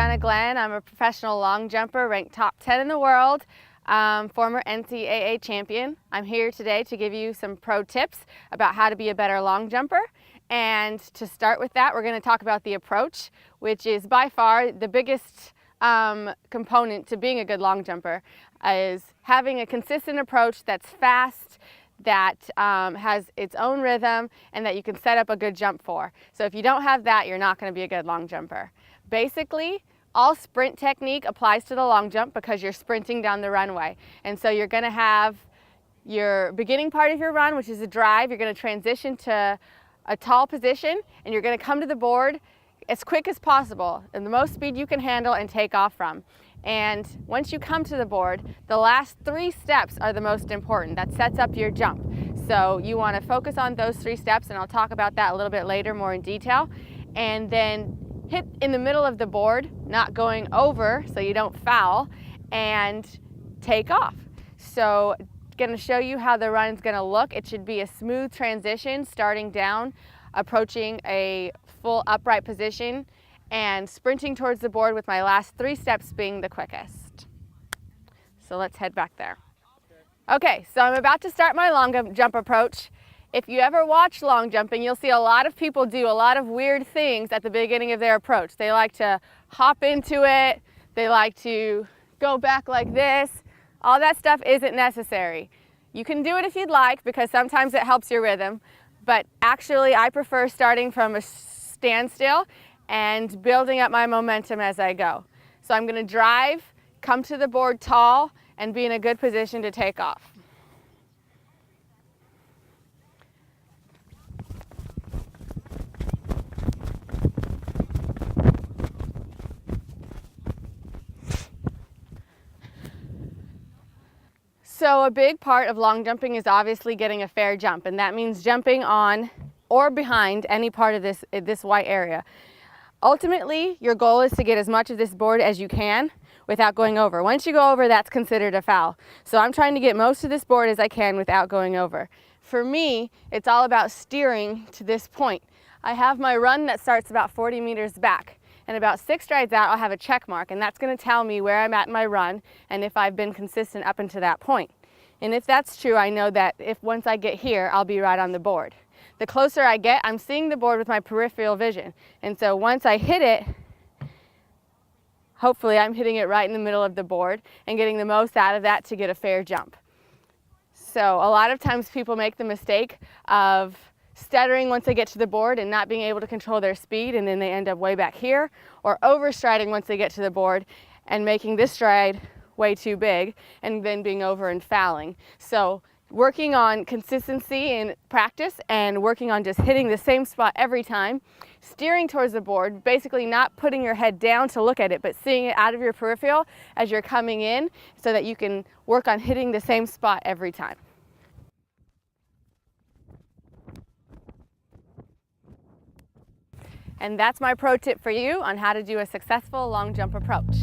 Brianna Glenn. I'm a professional long jumper, ranked top 10 in the world, former NCAA champion. I'm here today to give you some pro tips about how to be a better long jumper. And to start with that, we're going to talk about the approach, which is by far the biggest component to being a good long jumper, is having a consistent approach that's fast, that has its own rhythm, and that you can set up a good jump for. So if you don't have that, you're not going to be a good long jumper. Basically, all sprint technique applies to the long jump because you're sprinting down the runway. And so you're going to have your beginning part of your run, which is a drive. You're going to transition to a tall position, and you're going to come to the board as quick as possible and the most speed you can handle and take off from. And once you come to the board, the last 3 steps are the most important. That sets up your jump. So you want to focus on those 3 steps, and I'll talk about that a little bit later more in detail. And then hit in the middle of the board, not going over so you don't foul, and take off. So going to show you how the run is going to look. It should be a smooth transition starting down, approaching a full upright position, and sprinting towards the board with my last 3 steps being the quickest. So let's head back there. Okay, so I'm about to start my long jump approach. If you ever watch long jumping, you'll see a lot of people do a lot of weird things at the beginning of their approach. They like to hop into it, they like to go back like this. All that stuff isn't necessary. You can do it if you'd like, because sometimes it helps your rhythm, but actually I prefer starting from a standstill and building up my momentum as I go. So I'm going to drive, come to the board tall, and be in a good position to take off. So a big part of long jumping is obviously getting a fair jump, and that means jumping on or behind any part of this white area. Ultimately, your goal is to get as much of this board as you can without going over. Once you go over, that's considered a foul. So I'm trying to get most of this board as I can without going over. For me, it's all about steering to this point. I have my run that starts about 40 meters back, and about 6 strides out, I'll have a check mark, and that's going to tell me where I'm at in my run and if I've been consistent up until that point. And if that's true, I know that once I get here, I'll be right on the board. The closer I get, I'm seeing the board with my peripheral vision. And so once I hit it, hopefully I'm hitting it right in the middle of the board and getting the most out of that to get a fair jump. So a lot of times people make the mistake of stuttering once they get to the board and not being able to control their speed, and then they end up way back here, or overstriding once they get to the board and making this stride way too big and then being over and fouling. So working on consistency in practice and working on just hitting the same spot every time, steering towards the board, basically not putting your head down to look at it, but seeing it out of your peripheral as you're coming in so that you can work on hitting the same spot every time. And that's my pro tip for you on how to do a successful long jump approach.